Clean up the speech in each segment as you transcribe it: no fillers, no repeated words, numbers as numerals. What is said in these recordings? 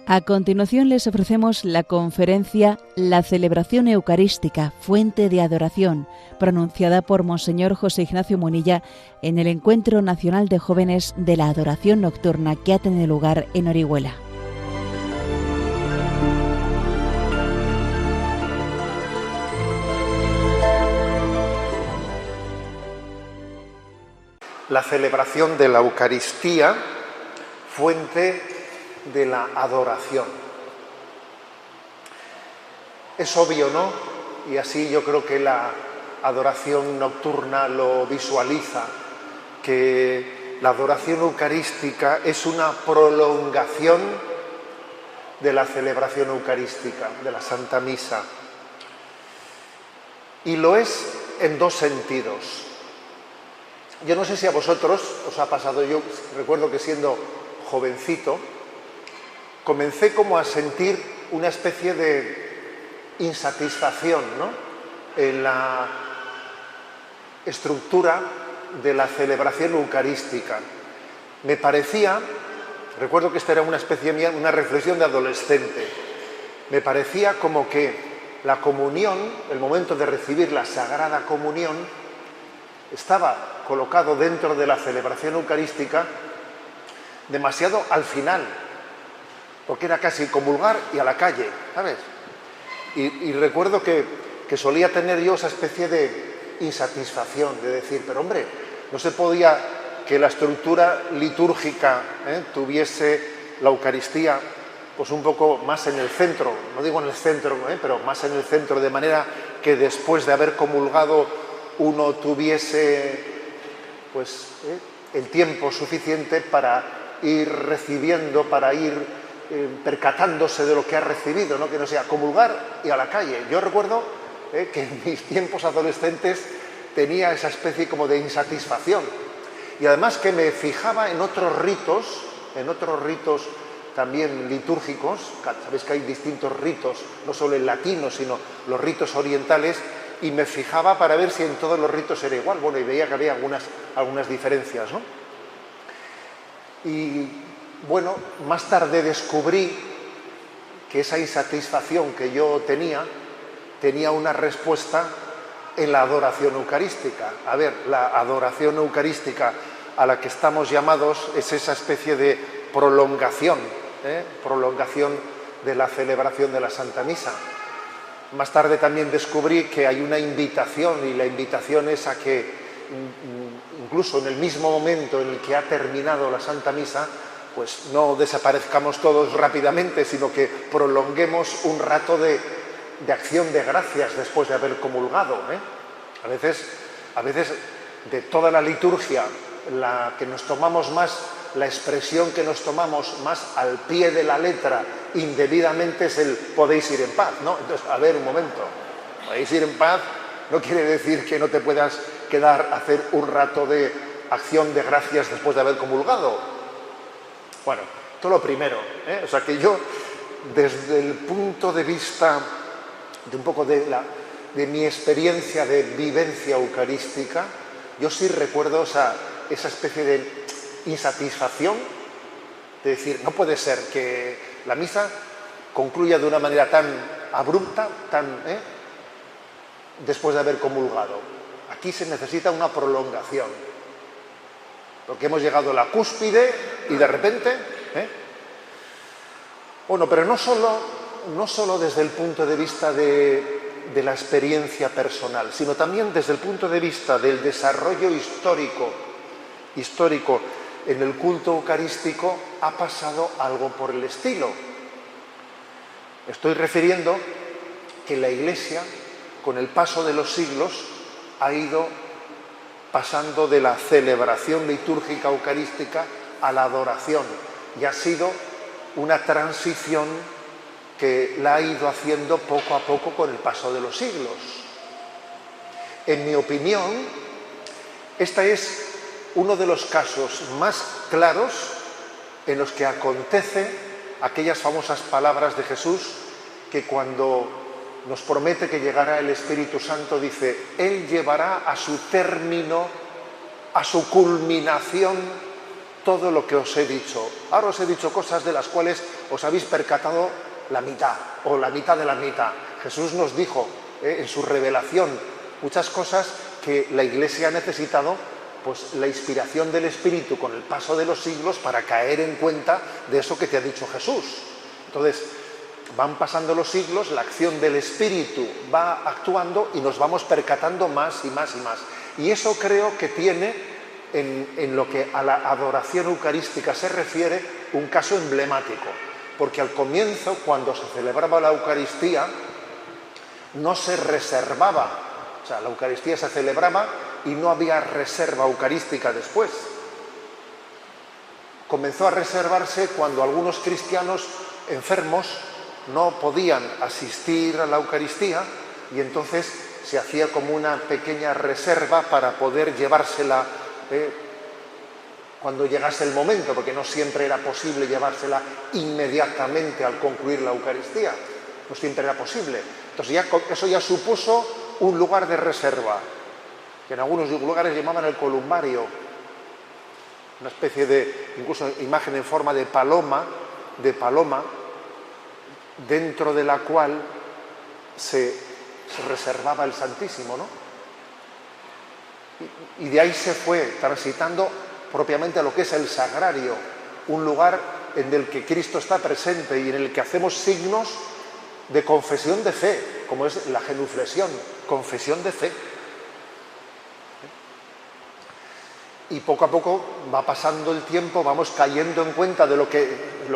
A continuación les ofrecemos la conferencia La celebración eucarística, fuente de adoración, pronunciada por Monseñor José Ignacio Munilla en el Encuentro Nacional de Jóvenes de la Adoración Nocturna que ha tenido lugar en Orihuela. La celebración de la Eucaristía, fuente de la adoración. Es obvio, ¿no? Y así yo creo que la adoración nocturna lo visualiza, que la adoración eucarística es una prolongación de la celebración eucarística, de la Santa Misa. Y lo es en dos sentidos. Yo no sé si a vosotros os ha pasado, yo recuerdo que siendo jovencito, comencé como a sentir una especie de insatisfacción, ¿no?, en la estructura de la celebración eucarística. Me parecía, recuerdo que esta era una especie mía, una reflexión de adolescente, me parecía como que la comunión, el momento de recibir la Sagrada Comunión, estaba colocado dentro de la celebración eucarística demasiado al final, porque era casi comulgar y a la calle, ¿sabes? Y recuerdo que solía tener yo esa especie de insatisfacción, de decir, pero hombre, no se podía que la estructura litúrgica tuviese la Eucaristía pues un poco más en el centro, no digo en el centro, pero más en el centro, de manera que después de haber comulgado uno tuviese pues el tiempo suficiente para ir recibiendo, para ir percatándose de lo que ha recibido, ¿no? Que no sea comulgar y a la calle. Yo recuerdo que en mis tiempos adolescentes tenía esa especie como de insatisfacción, y además que me fijaba en otros ritos también litúrgicos. Sabéis que hay distintos ritos, no solo el latino, sino los ritos orientales, y me fijaba para ver si en todos los ritos era igual. Bueno, y veía que había algunas diferencias, ¿no? Y bueno, más tarde descubrí que esa insatisfacción que yo tenía una respuesta en la adoración eucarística. A ver, la adoración eucarística a la que estamos llamados es esa especie de prolongación de la celebración de la Santa Misa. Más tarde también descubrí que hay una invitación, y la invitación es a que incluso en el mismo momento en el que ha terminado la Santa Misa, pues no desaparezcamos todos rápidamente, sino que prolonguemos un rato de acción de gracias después de haber comulgado. A veces de toda la liturgia, la que nos tomamos más, la expresión que nos tomamos más al pie de la letra indebidamente es el podéis ir en paz, ¿no? Entonces, a ver, un momento, podéis ir en paz no quiere decir que no te puedas quedar a hacer un rato de acción de gracias después de haber comulgado. Bueno, esto lo primero, O sea que yo, desde el punto de vista de un poco de mi experiencia de vivencia eucarística, yo sí recuerdo esa especie de insatisfacción de decir, no puede ser que la misa concluya de una manera tan abrupta, después de haber comulgado. Aquí se necesita una prolongación, porque hemos llegado a la cúspide y de repente... Bueno, pero no solo desde el punto de vista de la experiencia personal, sino también desde el punto de vista del desarrollo histórico en el culto eucarístico, ha pasado algo por el estilo. Me estoy refiriendo que la Iglesia, con el paso de los siglos, ha ido pasando de la celebración litúrgica eucarística a la adoración, y ha sido una transición que la ha ido haciendo poco a poco con el paso de los siglos. En mi opinión, este es uno de los casos más claros en los que acontece aquellas famosas palabras de Jesús, que cuando nos promete que llegará el Espíritu Santo, dice, Él llevará a su término, a su culminación, todo lo que os he dicho. Ahora os he dicho cosas de las cuales os habéis percatado la mitad o la mitad de la mitad. Jesús nos dijo en su revelación muchas cosas que la Iglesia ha necesitado, pues la inspiración del Espíritu con el paso de los siglos para caer en cuenta de eso que te ha dicho Jesús. Entonces, van pasando los siglos, la acción del Espíritu va actuando y nos vamos percatando más y más y más. Y eso creo que tiene, en lo que a la adoración eucarística se refiere, un caso emblemático. Porque al comienzo, cuando se celebraba la Eucaristía, no se reservaba. O sea, la Eucaristía se celebraba y no había reserva eucarística después. Comenzó a reservarse cuando algunos cristianos enfermos no podían asistir a la Eucaristía y entonces se hacía como una pequeña reserva para poder llevársela cuando llegase el momento, porque no siempre era posible llevársela inmediatamente al concluir la Eucaristía. No siempre era posible. Entonces eso ya supuso un lugar de reserva, que en algunos lugares llamaban el columbario, una especie de, incluso imagen en forma de paloma, dentro de la cual se reservaba el Santísimo, ¿no? Y de ahí se fue transitando propiamente a lo que es el sagrario, un lugar en el que Cristo está presente y en el que hacemos signos de confesión de fe, como es la genuflexión, confesión de fe. Y poco a poco va pasando el tiempo, vamos cayendo en cuenta de lo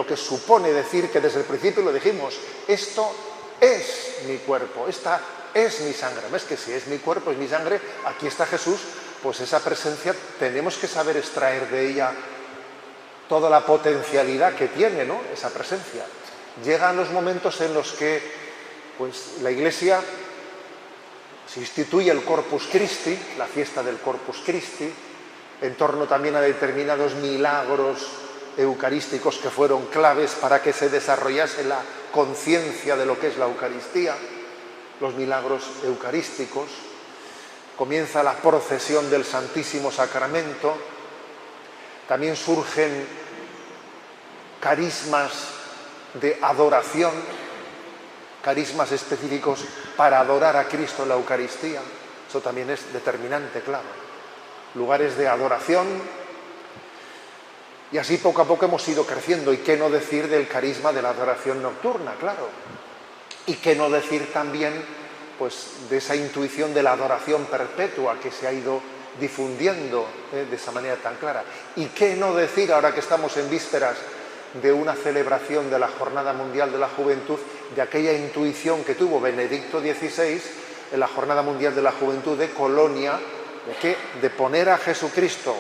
que supone decir que desde el principio lo dijimos, esto es mi cuerpo, esta es mi sangre. ¿Ves que si es mi cuerpo, es mi sangre, aquí está Jesús? Pues esa presencia tenemos que saber extraer de ella toda la potencialidad que tiene, ¿no? Esa presencia. Llegan los momentos en los que pues, la Iglesia se instituye el Corpus Christi, la fiesta del Corpus Christi, en torno también a determinados milagros eucarísticos que fueron claves para que se desarrollase la conciencia de lo que es la Eucaristía, los milagros eucarísticos. Comienza la procesión del Santísimo Sacramento, también surgen carismas de adoración, carismas específicos para adorar a Cristo en la Eucaristía. Eso también es determinante, claro. Lugares de adoración, y así poco a poco hemos ido creciendo. Y qué no decir del carisma de la adoración nocturna, claro. Y qué no decir también pues, de esa intuición de la adoración perpetua que se ha ido difundiendo de esa manera tan clara. Y qué no decir, ahora que estamos en vísperas de una celebración de la Jornada Mundial de la Juventud, de aquella intuición que tuvo Benedicto XVI en la Jornada Mundial de la Juventud de Colonia, de poner a Jesucristo,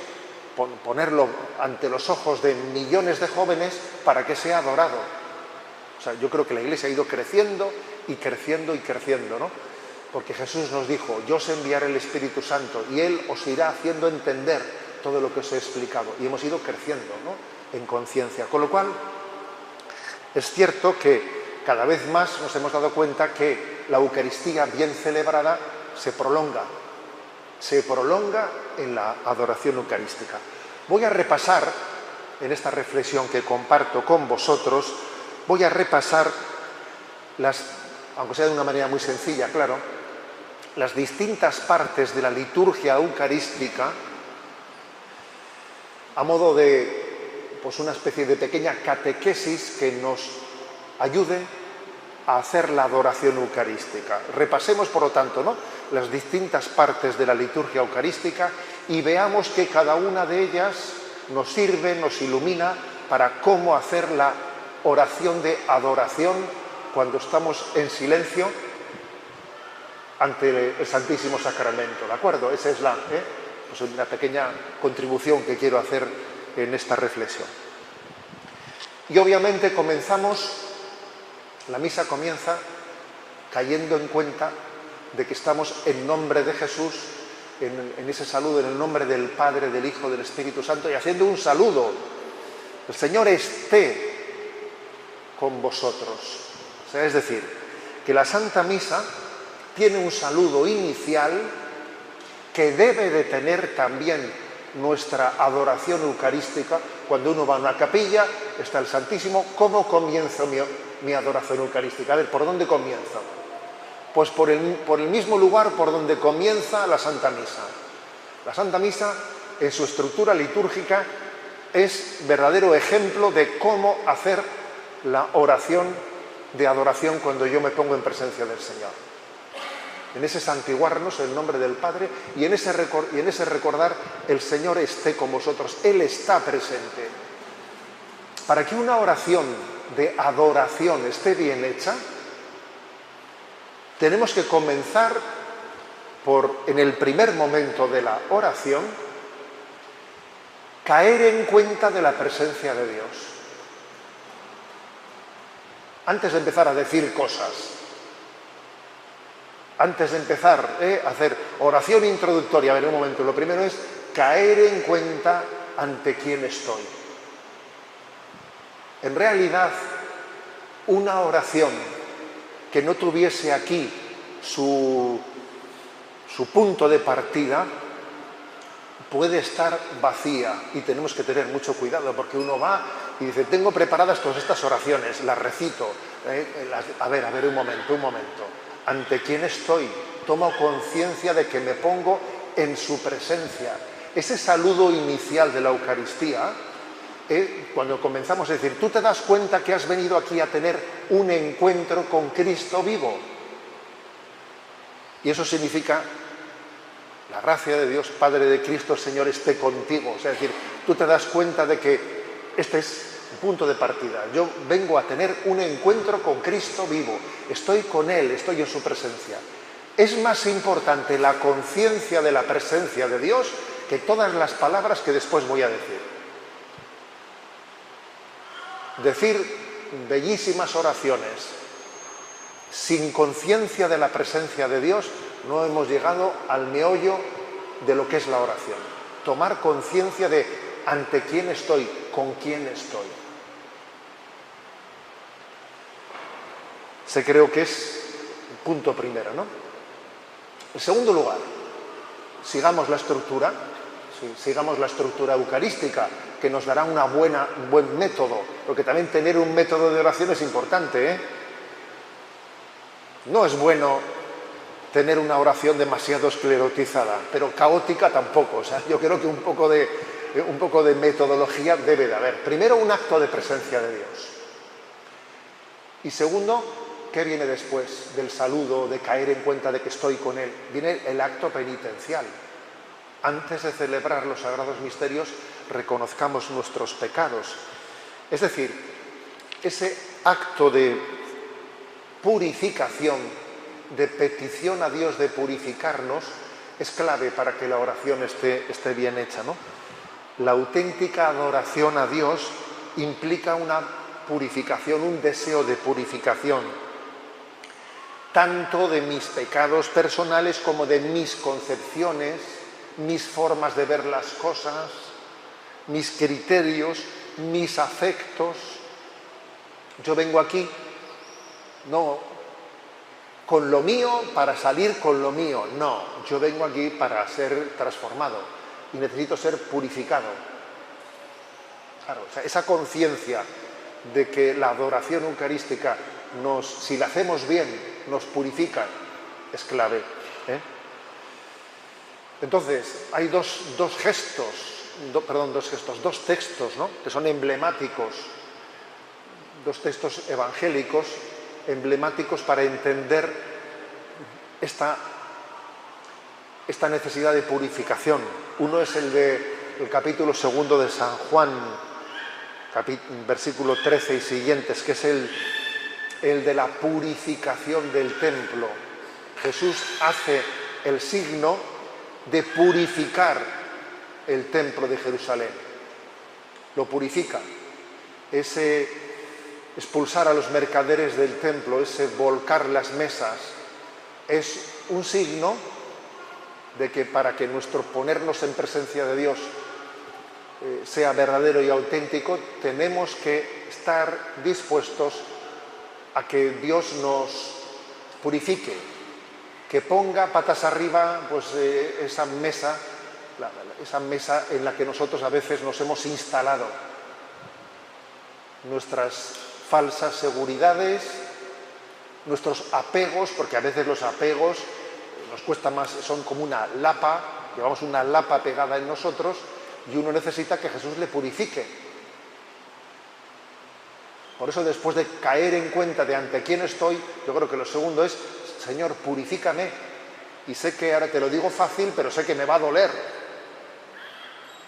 ponerlo ante los ojos de millones de jóvenes para que sea adorado. O sea, yo creo que la Iglesia ha ido creciendo y creciendo y creciendo, ¿no? Porque Jesús nos dijo, yo os enviaré el Espíritu Santo y Él os irá haciendo entender todo lo que os he explicado. Y hemos ido creciendo, ¿no? En conciencia. Con lo cual, es cierto que cada vez más nos hemos dado cuenta que la Eucaristía bien celebrada se prolonga en la adoración eucarística. Voy a repasar, en esta reflexión que comparto con vosotros, voy a repasar, aunque sea de una manera muy sencilla, claro, las distintas partes de la liturgia eucarística, a modo de pues, una especie de pequeña catequesis que nos ayude a hacer la adoración eucarística. Repasemos, por lo tanto, ¿no?, las distintas partes de la liturgia eucarística y veamos que cada una de ellas nos sirve, nos ilumina para cómo hacer la oración de adoración cuando estamos en silencio ante el Santísimo Sacramento, ¿de acuerdo? Esa es pues una pequeña contribución que quiero hacer en esta reflexión. Y obviamente la misa comienza cayendo en cuenta de que estamos en nombre de Jesús, en ese saludo, en el nombre del Padre, del Hijo, del Espíritu Santo, y haciendo un saludo. El Señor esté con vosotros. O sea, es decir, que la Santa Misa tiene un saludo inicial que debe de tener también nuestra adoración eucarística. Cuando uno va a una capilla, está el Santísimo. ¿Cómo comienzo mi adoración eucarística? A ver, ¿por dónde comienzo? Pues por el mismo lugar por donde comienza la Santa Misa. La Santa Misa, en su estructura litúrgica, es verdadero ejemplo de cómo hacer la oración de adoración cuando yo me pongo en presencia del Señor. En ese santiguarnos en el nombre del Padre y en ese recordar el Señor esté con vosotros. Él está presente. Para que una oración de adoración esté bien hecha, tenemos que comenzar en el primer momento de la oración, caer en cuenta de la presencia de Dios. Antes de empezar a decir cosas, antes de empezar a hacer oración introductoria, a ver, un momento, lo primero es caer en cuenta ante quién estoy. En realidad, una oración que no tuviese aquí su punto de partida puede estar vacía y tenemos que tener mucho cuidado porque uno va y dice, tengo preparadas todas estas oraciones, las recito. A ver, un momento. ¿Ante quién estoy? Tomo conciencia de que me pongo en su presencia. Ese saludo inicial de la Eucaristía, cuando comenzamos a decir, tú te das cuenta que has venido aquí a tener un encuentro con Cristo vivo. Y eso significa la gracia de Dios, Padre de Cristo, Señor, esté contigo. O sea, es decir, tú te das cuenta de que este es el punto de partida. Yo vengo a tener un encuentro con Cristo vivo. Estoy con Él, estoy en su presencia. Es más importante la conciencia de la presencia de Dios que todas las palabras que después voy a decir. Decir bellísimas oraciones sin conciencia de la presencia de Dios, no hemos llegado al meollo de lo que es la oración. Tomar conciencia de ante quién estoy, con quién estoy. Ese creo que es el punto primero, ¿no? En segundo lugar, sigamos la estructura eucarística, que nos dará un buen método, porque también tener un método de oración es importante, ¿eh? No es bueno tener una oración demasiado esclerotizada, pero caótica tampoco. O sea, yo creo que un poco de metodología debe de haber. Primero, un acto de presencia de Dios. Y segundo, ¿qué viene después del saludo, de caer en cuenta de que estoy con Él? Viene el acto penitencial. Antes de celebrar los sagrados misterios, reconozcamos nuestros pecados. Es decir, ese acto de purificación, de petición a Dios de purificarnos, es clave para que la oración esté bien hecha, ¿no? La auténtica adoración a Dios implica una purificación, un deseo de purificación, tanto de mis pecados personales como de mis concepciones, mis formas de ver las cosas, mis criterios, mis afectos. Yo vengo aquí no con lo mío para salir con lo mío, no, yo vengo aquí para ser transformado y necesito ser purificado. Claro, o sea, esa conciencia de que la adoración eucarística, si la hacemos bien, nos purifica, es clave, ¿eh? Entonces, hay dos textos, ¿no?, que son emblemáticos, dos textos evangélicos emblemáticos para entender esta necesidad de purificación. Uno es el capítulo 2 de San Juan, versículo 13 y siguientes, que es el de la purificación del templo. Jesús hace el signo de purificar el templo de Jerusalén. Lo purifica. Ese expulsar a los mercaderes del templo, ese volcar las mesas, es un signo de que para que nuestro ponernos en presencia de Dios sea verdadero y auténtico, tenemos que estar dispuestos a que Dios nos purifique, que ponga patas arriba pues, esa mesa esa mesa en la que nosotros a veces nos hemos instalado nuestras falsas seguridades, nuestros apegos, porque a veces los apegos nos cuesta más, son como una lapa, llevamos una lapa pegada en nosotros y uno necesita que Jesús le purifique. Por eso, después de caer en cuenta de ante quién estoy, yo creo que lo segundo es: Señor, purifícame. Y sé que ahora te lo digo fácil, pero sé que me va a doler.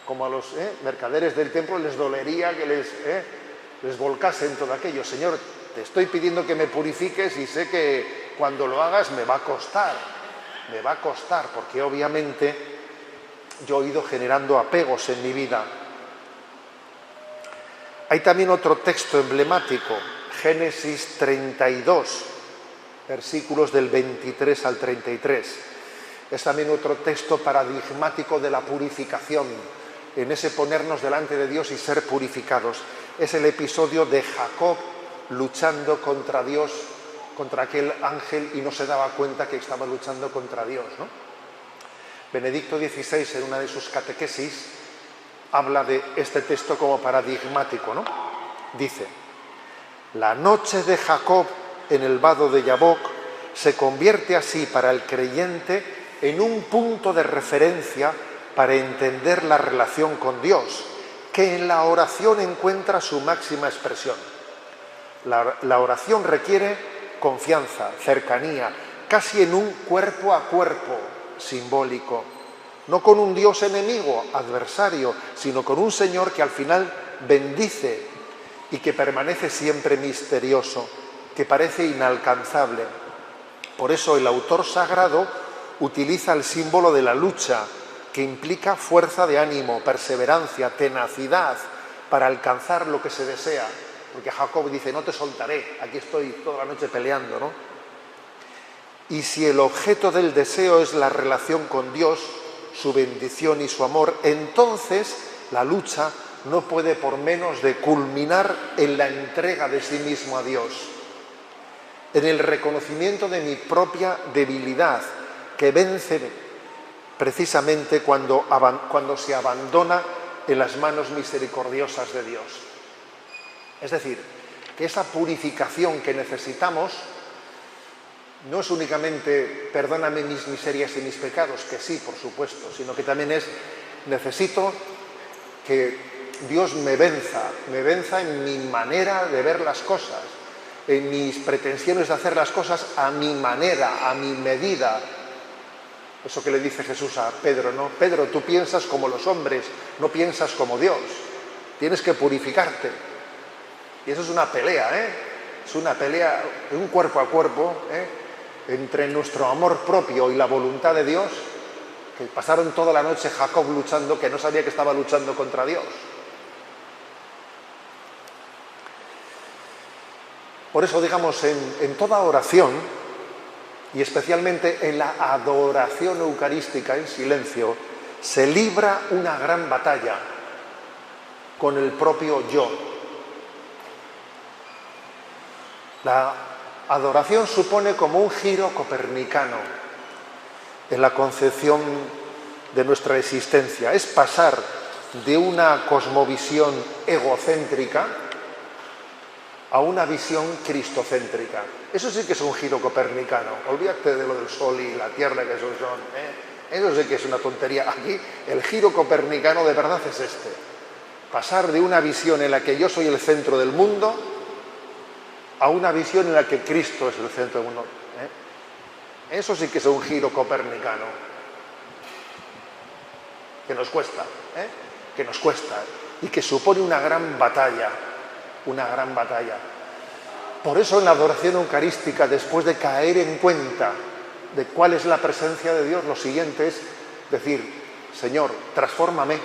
Como a los mercaderes del templo les dolería que les volcasen todo aquello. Señor, te estoy pidiendo que me purifiques y sé que cuando lo hagas me va a costar, porque obviamente yo he ido generando apegos en mi vida. Hay también otro texto emblemático, Génesis 32, versículos del 23 al 33. Es también otro texto paradigmático de la purificación, en ese ponernos delante de Dios y ser purificados. Es el episodio de Jacob luchando contra Dios, contra aquel ángel, y no se daba cuenta que estaba luchando contra Dios, ¿no? Benedicto XVI, en una de sus catequesis, habla de este texto como paradigmático, ¿no? Dice: la noche de Jacob en el vado de Yabok se convierte así para el creyente en un punto de referencia para entender la relación con Dios, que en la oración encuentra su máxima expresión. La oración requiere confianza, cercanía, casi en un cuerpo a cuerpo simbólico, no con un Dios enemigo, adversario, sino con un Señor que al final bendice y que permanece siempre misterioso, que parece inalcanzable. Por eso el autor sagrado utiliza el símbolo de la lucha, que implica fuerza de ánimo, perseverancia, tenacidad para alcanzar lo que se desea. Porque Jacob dice: no te soltaré, aquí estoy toda la noche peleando, ¿no? Y si el objeto del deseo es la relación con Dios, su bendición y su amor, entonces la lucha no puede por menos de culminar en la entrega de sí mismo a Dios, en el reconocimiento de mi propia debilidad, que vence precisamente cuando se abandona en las manos misericordiosas de Dios. Es decir, que esa purificación que necesitamos no es únicamente perdóname mis miserias y mis pecados, que sí, por supuesto, sino que también es: necesito que Dios me venza en mi manera de ver las cosas, en mis pretensiones de hacer las cosas a mi manera, a mi medida. Eso que le dice Jesús a Pedro, ¿no? Pedro, tú piensas como los hombres, no piensas como Dios. Tienes que purificarte. Y eso es una pelea, Es una pelea, un cuerpo a cuerpo, entre nuestro amor propio y la voluntad de Dios, que pasaron toda la noche Jacob luchando, que no sabía que estaba luchando contra Dios. Por eso, digamos, en toda oración, y especialmente en la adoración eucarística en silencio, se libra una gran batalla con el propio yo. La adoración supone como un giro copernicano en la concepción de nuestra existencia. Es pasar de una cosmovisión egocéntrica a una visión cristocéntrica. Eso sí que es un giro copernicano. Olvídate de lo del sol y la tierra, que eso eso sí que es una tontería. Aquí el giro copernicano de verdad es este: pasar de una visión en la que yo soy el centro del mundo a una visión en la que Cristo es el centro del mundo. Eso sí que es un giro copernicano. Que nos cuesta, y que supone una gran batalla. Por eso en la adoración eucarística, después de caer en cuenta de cuál es la presencia de Dios, lo siguiente es decir: Señor, transfórmame,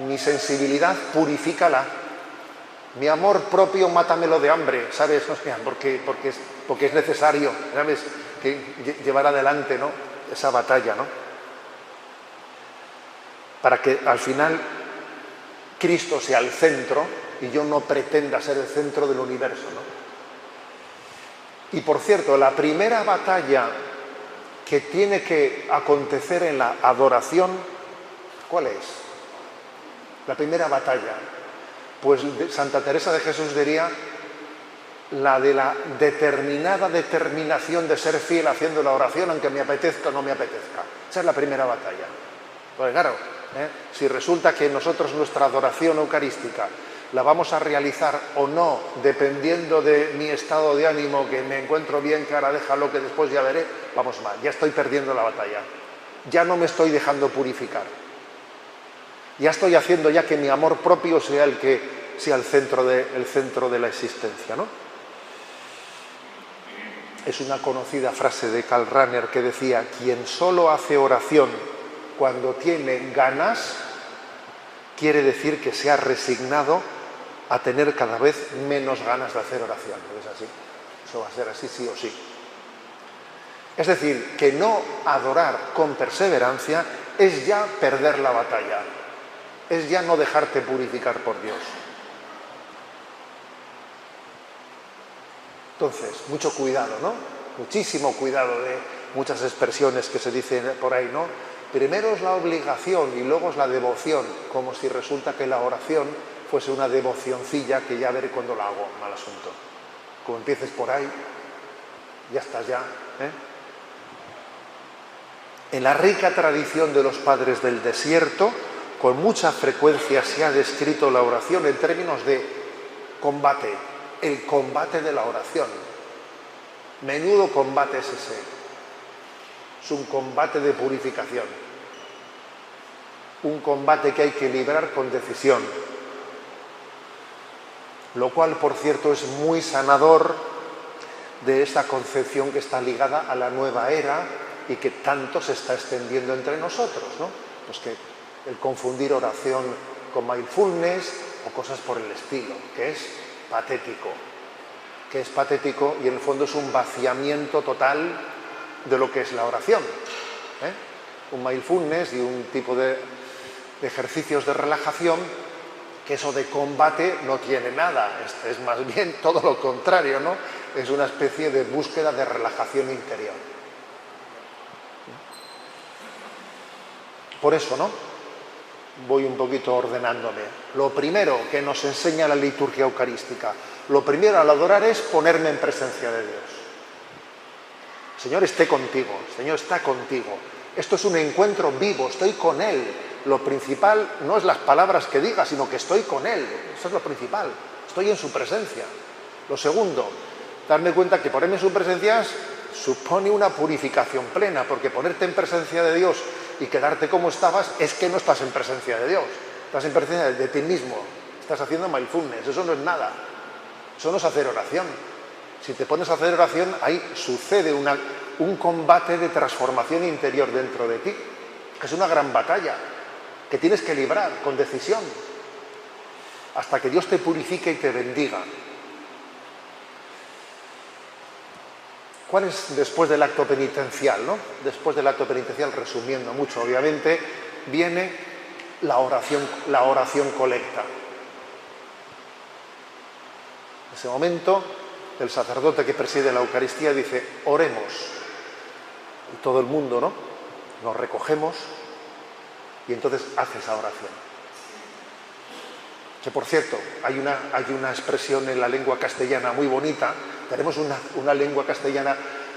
mi sensibilidad purifícala, mi amor propio mátamelo de hambre, ¿sabes? Porque es necesario, ¿sabes?, que llevar adelante, ¿no?, esa batalla, ¿no?, para que al final Cristo sea el centro y yo no pretenda ser el centro del universo, ¿no? Y por cierto, la primera batalla que tiene que acontecer en la adoración, ¿cuál es? La primera batalla. Pues Santa Teresa de Jesús diría la de la determinada determinación de ser fiel haciendo la oración, aunque me apetezca o no me apetezca. Esa es la primera batalla. Pues claro, si resulta que nosotros nuestra adoración eucarística la vamos a realizar o no, dependiendo de mi estado de ánimo, que me encuentro bien, que ahora déjalo, que después ya veré, vamos mal, ya estoy perdiendo la batalla. Ya no me estoy dejando purificar. Ya estoy haciendo ya que mi amor propio sea el centro de la existencia, ¿no? Es una conocida frase de Karl Rahner que decía: quien solo hace oración cuando tiene ganas, quiere decir que se ha resignado a tener cada vez menos ganas de hacer oración. Es así. Eso va a ser así sí o sí. Es decir, que no adorar con perseverancia es ya perder la batalla. Es ya no dejarte purificar por Dios. Entonces, mucho cuidado, ¿no? Muchísimo cuidado de muchas expresiones que se dicen por ahí, ¿no? Primero es la obligación y luego es la devoción, como si resulta que la oración fuese una devocioncilla que ya veré cuándo la hago, mal asunto. Como empieces por ahí, ya estás ya, En la rica tradición de los padres del desierto, con mucha frecuencia se ha descrito la oración en términos de combate, el combate de la oración. Menudo combate es ese. Es un combate de purificación. Un combate que hay que librar con decisión. Lo cual, por cierto, es muy sanador de esta concepción que está ligada a la nueva era y que tanto se está extendiendo entre nosotros, ¿no? Pues que el confundir oración con mindfulness o cosas por el estilo, que es patético. Que es patético y en el fondo es un vaciamiento total de lo que es la oración. Un mindfulness y un tipo de ejercicios de relajación, que eso de combate no tiene nada, es más bien todo lo contrario, ¿no? Es una especie de búsqueda de relajación interior. Por eso, ¿no? Voy un poquito ordenándome. Lo primero que nos enseña la liturgia eucarística, lo primero al adorar es ponerme en presencia de Dios. El Señor esté contigo, el Señor está contigo. Esto es un encuentro vivo, estoy con Él. Lo principal no es las palabras que diga, sino que estoy con Él. Eso es lo principal, estoy en su presencia. Lo segundo, darme cuenta que ponerme en su presencia supone una purificación plena, porque ponerte en presencia de Dios y quedarte como estabas es que no estás en presencia de Dios, estás en presencia de ti mismo, estás haciendo mindfulness, eso no es nada, eso no es hacer oración. Si te pones a hacer oración, ahí sucede un combate de transformación interior dentro de ti, que es una gran batalla, que tienes que librar con decisión, hasta que Dios te purifique y te bendiga. ¿Cuál es después del acto penitencial, no? Después del acto penitencial, resumiendo mucho, obviamente, viene la oración colecta. En ese momento, el sacerdote que preside la Eucaristía dice: oremos. Y todo el mundo, ¿no? Nos recogemos y entonces hace esa oración. Que, por cierto, hay una expresión en la lengua castellana muy bonita. Tenemos una lengua castellana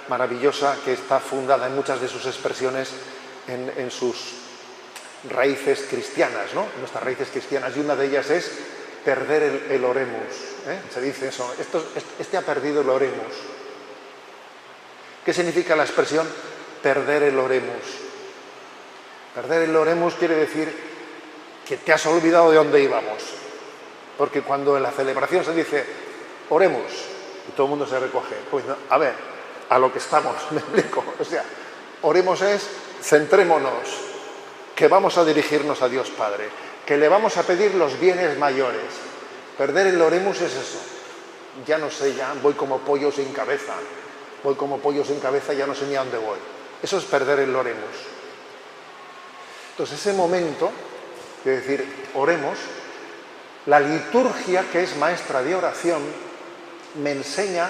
maravillosa que está fundada en muchas de sus expresiones en sus raíces cristianas, ¿no? Nuestras raíces cristianas, y una de ellas es perder el oremus. Se dice eso, este ha perdido el oremus. ¿Qué significa la expresión perder el oremus? Perder el oremus quiere decir que te has olvidado de dónde íbamos. Porque cuando en la celebración se dice oremos y todo el mundo se recoge, pues no, a ver, a lo que estamos, me explico. O sea, oremos es, centrémonos, que vamos a dirigirnos a Dios Padre, que le vamos a pedir los bienes mayores. Perder el oremus es eso. Ya no sé, ya voy como pollo sin cabeza. Voy como pollo sin cabeza, ya no sé ni a dónde voy. Eso es perder el oremus. Entonces, ese momento de decir oremos, la liturgia, que es maestra de oración, me enseña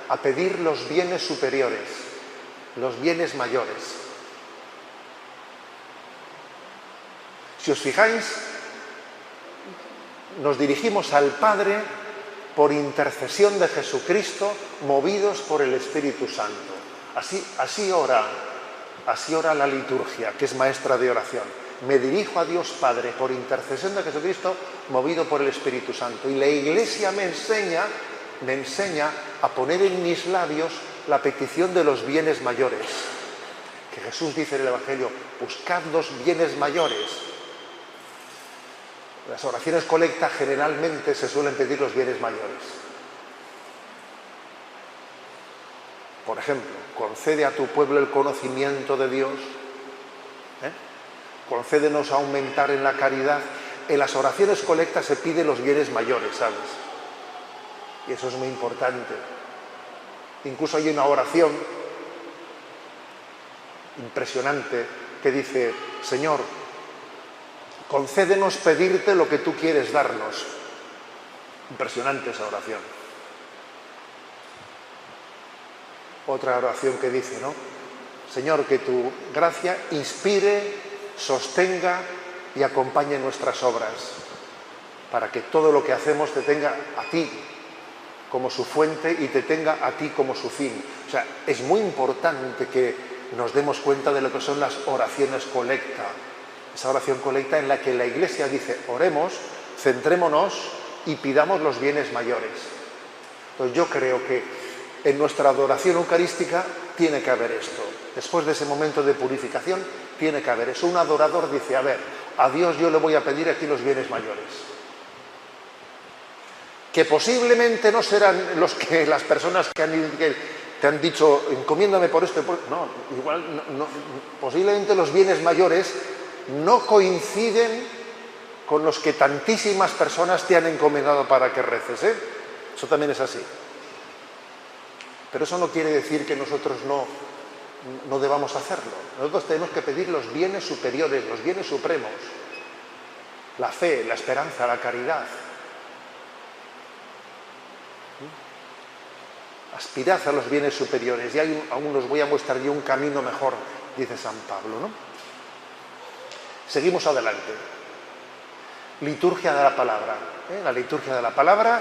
a pedir los bienes superiores. los bienes mayores. Si os fijáis, nos dirigimos al Padre por intercesión de Jesucristo, movidos por el Espíritu Santo. Así ora la liturgia, que es maestra de oración. Me dirijo a Dios Padre por intercesión de Jesucristo, movido por el Espíritu Santo. Y la Iglesia me enseña a poner en mis labios la petición de los bienes mayores. Que Jesús dice en el Evangelio, buscad los bienes mayores. Las oraciones colecta generalmente se suelen pedir los bienes mayores. Por ejemplo, concede a tu pueblo el conocimiento de Dios. Concédenos aumentar en la caridad. En las oraciones colectas se piden los bienes mayores, ¿sabes? Y eso es muy importante. Incluso hay una oración impresionante que dice, Señor, concédenos pedirte lo que tú quieres darnos. Impresionante esa oración. Otra oración que dice, ¿no? Señor, que tu gracia inspire, sostenga y acompañe nuestras obras, para que todo lo que hacemos te tenga a ti como su fuente y te tenga a ti como su fin. O sea, es muy importante que nos demos cuenta de lo que son las oraciones colecta. Esa oración colecta en la que la Iglesia dice, oremos, centrémonos y pidamos los bienes mayores. Entonces yo creo que en nuestra adoración eucarística tiene que haber esto. Después de ese momento de purificación, tiene que haber eso. Un adorador dice, a ver, a Dios yo le voy a pedir aquí los bienes mayores. Que posiblemente no serán las personas que te han dicho, encomiéndame por esto. No, igual, no, posiblemente los bienes mayores no coinciden con los que tantísimas personas te han encomendado para que reces, ¿eh? Eso también es así. Pero eso no quiere decir que nosotros no debamos hacerlo. Nosotros tenemos que pedir los bienes superiores, los bienes supremos. La fe, la esperanza, la caridad. Aspirad a los bienes superiores y aún os voy a mostrar yo un camino mejor, dice San Pablo, ¿no? Seguimos adelante. Liturgia de la palabra. La liturgia de la palabra,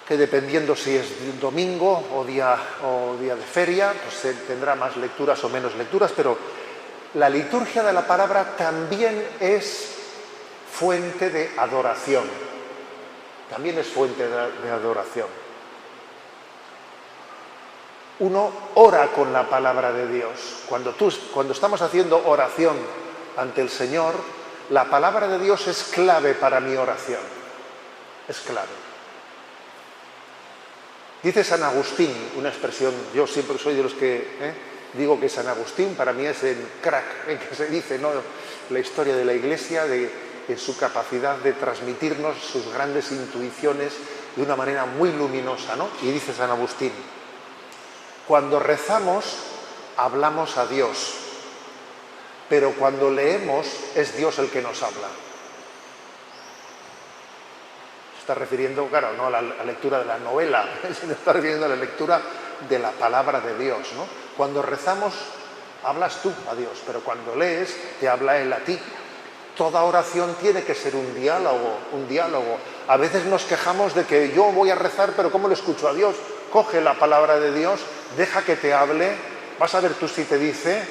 que dependiendo si es domingo o día de feria, pues tendrá más lecturas o menos lecturas, pero la liturgia de la palabra también es fuente de adoración. También es fuente de adoración. Uno ora con la palabra de Dios. Cuando estamos haciendo oración ante el Señor, la palabra de Dios es clave para mi oración. Es clave. Dice San Agustín, una expresión, yo siempre soy de los que digo que San Agustín para mí es el crack, que se dice, ¿no? La historia de la Iglesia, en su capacidad de transmitirnos sus grandes intuiciones de una manera muy luminosa, ¿no? Y dice San Agustín, cuando rezamos, hablamos a Dios, pero cuando leemos, es Dios el que nos habla. Se está refiriendo, claro, no a la lectura de la novela, se está refiriendo a la lectura de la palabra de Dios, ¿no? Cuando rezamos, hablas tú a Dios, pero cuando lees, te habla Él a ti. Toda oración tiene que ser un diálogo. A veces nos quejamos de que yo voy a rezar, pero ¿cómo le escucho a Dios? Coge la palabra de Dios, deja que te hable, vas a ver tú si te dice,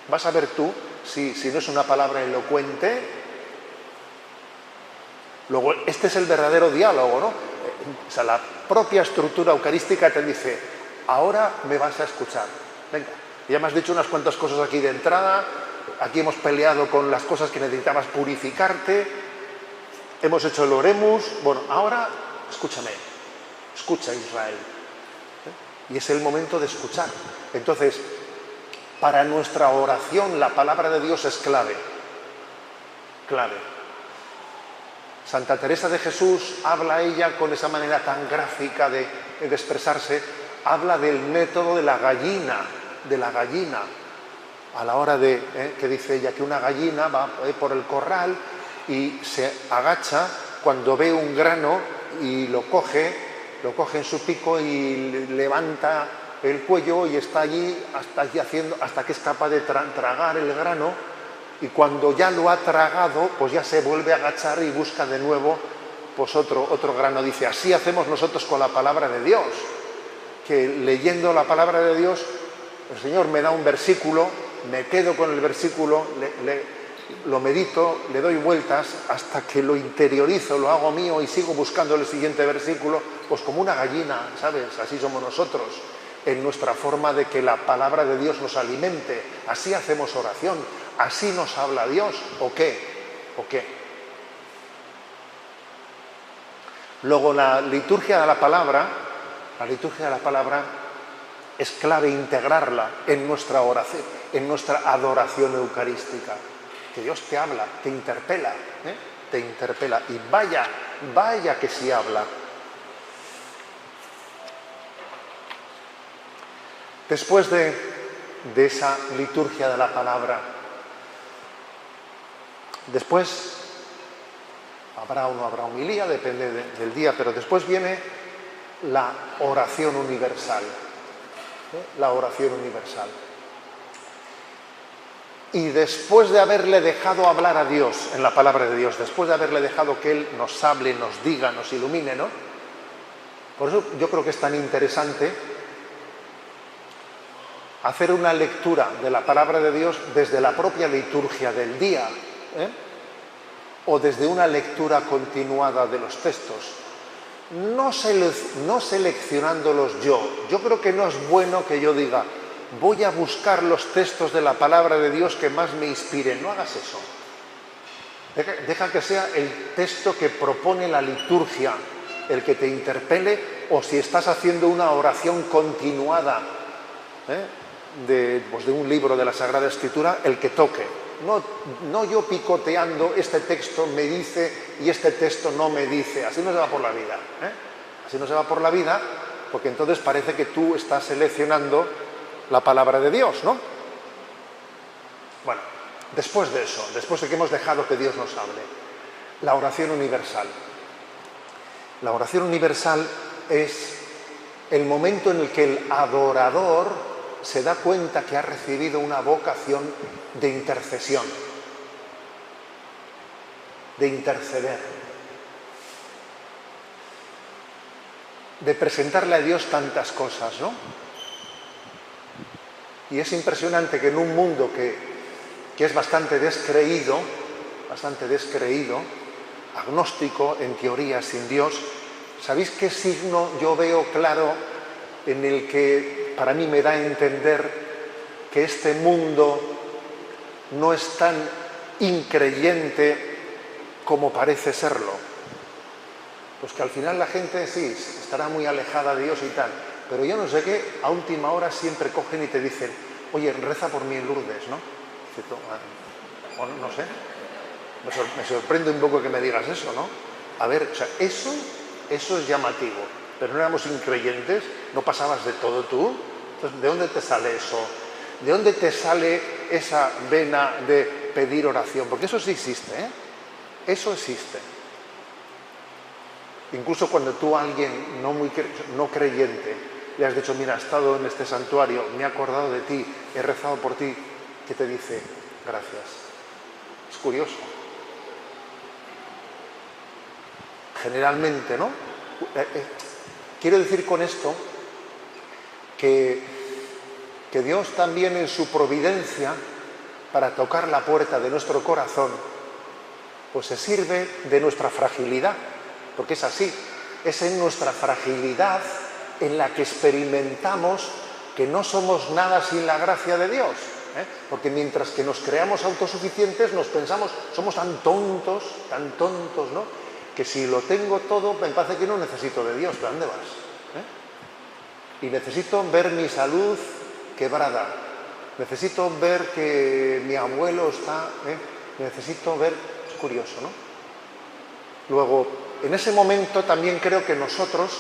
vas a ver tú si no es una palabra elocuente. Luego, este es el verdadero diálogo, ¿no? O sea, la propia estructura eucarística te dice, ahora me vas a escuchar. Venga, ya me has dicho unas cuantas cosas aquí de entrada, aquí hemos peleado con las cosas que necesitabas purificarte, hemos hecho el oremus, bueno, ahora escúchame, escucha Israel. Y es el momento de escuchar. Entonces, para nuestra oración la palabra de Dios es clave. Clave. Santa Teresa de Jesús habla ella con esa manera tan gráfica de expresarse, habla del método de la gallina, a la hora que dice ella que una gallina va por el corral y se agacha cuando ve un grano y lo coge en su pico y levanta el cuello y está allí hasta que es capaz de tragar el grano, y cuando ya lo ha tragado, pues ya se vuelve a agachar y busca de nuevo pues otro grano. Dice, así hacemos nosotros con la palabra de Dios, que leyendo la palabra de Dios, el Señor me da un versículo, me quedo con el versículo, lo medito, le doy vueltas hasta que lo interiorizo, lo hago mío y sigo buscando el siguiente versículo, pues como una gallina, ¿sabes? Así somos nosotros, en nuestra forma de que la palabra de Dios nos alimente. Así hacemos oración, así nos habla Dios, ¿o qué? ¿O qué? Luego la liturgia de la palabra es clave integrarla en nuestra oración, en nuestra adoración eucarística. Que Dios te habla, te interpela, te interpela. Y vaya que sí habla. Después de esa liturgia de la palabra, después habrá o no habrá homilía, depende del día, pero después viene la oración universal. La oración universal. Y después de haberle dejado hablar a Dios en la palabra de Dios, después de haberle dejado que Él nos hable, nos diga, nos ilumine, ¿no? Por eso yo creo que es tan interesante hacer una lectura de la palabra de Dios desde la propia liturgia del día, o desde una lectura continuada de los textos, no seleccionándolos yo. Yo creo que no es bueno que yo diga, voy a buscar los textos de la palabra de Dios que más me inspiren. No hagas eso. Deja que sea el texto que propone la liturgia el que te interpele, o si estás haciendo una oración continuada de un libro de la Sagrada Escritura, el que toque. No yo picoteando, este texto me dice y este texto no me dice. Así no se va por la vida. Así no se va por la vida, porque entonces parece que tú estás seleccionando la palabra de Dios, ¿no? Bueno, después de eso, después de que hemos dejado que Dios nos hable, la oración universal. La oración universal es el momento en el que el adorador se da cuenta que ha recibido una vocación de intercesión, de interceder, de presentarle a Dios tantas cosas, ¿no? Y es impresionante que en un mundo que es bastante descreído, agnóstico, en teoría, sin Dios, ¿sabéis qué signo yo veo claro en el que para mí me da a entender que este mundo no es tan increyente como parece serlo? Pues que al final la gente sí estará muy alejada de Dios y tal, pero yo no sé qué, a última hora siempre cogen y te dicen, oye, reza por mí en Lourdes, ¿no? O no sé, me sorprende un poco que me digas eso, ¿no? A ver, o sea, eso es llamativo, pero no éramos increyentes, no pasabas de todo tú. Entonces, ¿de dónde te sale eso? ¿De dónde te sale esa vena de pedir oración? Porque eso sí existe, Eso existe. Incluso cuando tú a alguien no creyente le has dicho, mira, he estado en este santuario, me he acordado de ti, he rezado por ti, ¿qué te dice? Gracias. Es curioso. Generalmente, ¿no? Quiero decir con esto que Dios también en su providencia, para tocar la puerta de nuestro corazón, pues se sirve de nuestra fragilidad, porque es así, es en nuestra fragilidad en la que experimentamos que no somos nada sin la gracia de Dios, porque mientras que nos creamos autosuficientes nos pensamos, somos tan tontos, ¿no? Que si lo tengo todo, me parece que no necesito de Dios. ¿Pero dónde vas? Y necesito ver mi salud quebrada, necesito ver que mi abuelo está, necesito ver, es curioso, ¿no? Luego, en ese momento también creo que nosotros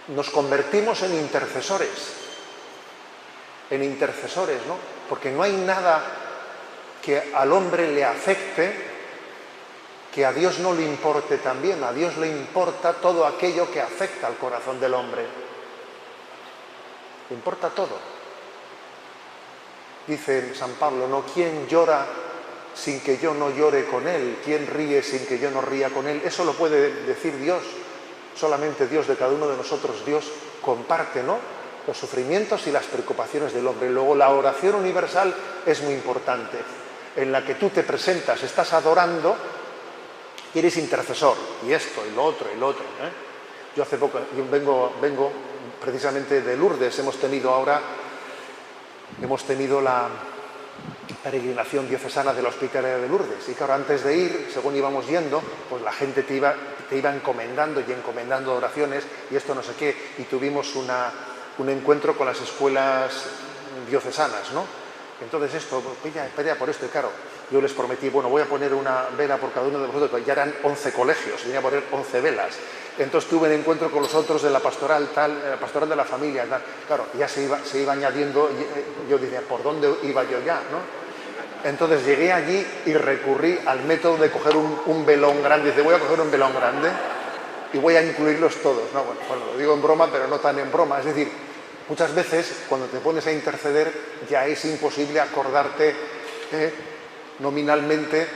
nos convertimos en intercesores, ¿no? Porque no hay nada que al hombre le afecte que a Dios no le importe también. A Dios le importa todo aquello que afecta al corazón del hombre. le importa todo. Dice San Pablo, ¿no? ¿Quién llora sin que yo no llore con él? ¿Quién ríe sin que yo no ría con él? Eso lo puede decir Dios, solamente Dios de cada uno de nosotros. Dios comparte, ¿no?, los sufrimientos y las preocupaciones del hombre. Luego la oración universal es muy importante, en la que tú te presentas, estás adorando y eres intercesor, y esto, y lo otro, y lo otro, ¿eh? Yo hace poco, vengo precisamente de Lourdes, hemos tenido la peregrinación diocesana de la Hospitalaria de Lourdes, y claro, antes de ir, según íbamos yendo, pues la gente te iba encomendando y encomendando oraciones, y esto no sé qué, y tuvimos un encuentro con las escuelas diocesanas, ¿no? Entonces esto, pida por esto, y claro, yo les prometí, bueno, voy a poner una vela por cada uno de vosotros, ya eran 11 colegios, tenía que poner 11 velas. Entonces tuve un encuentro con los otros de la pastoral, la pastoral de la familia, tal. Claro, ya se iba añadiendo, yo decía, ¿por dónde iba yo ya, no? Entonces llegué allí y recurrí al método de coger un velón grande. Dice, voy a coger un velón grande y voy a incluirlos todos. No, bueno, lo digo en broma, pero no tan en broma. Es decir, muchas veces cuando te pones a interceder ya es imposible acordarte nominalmente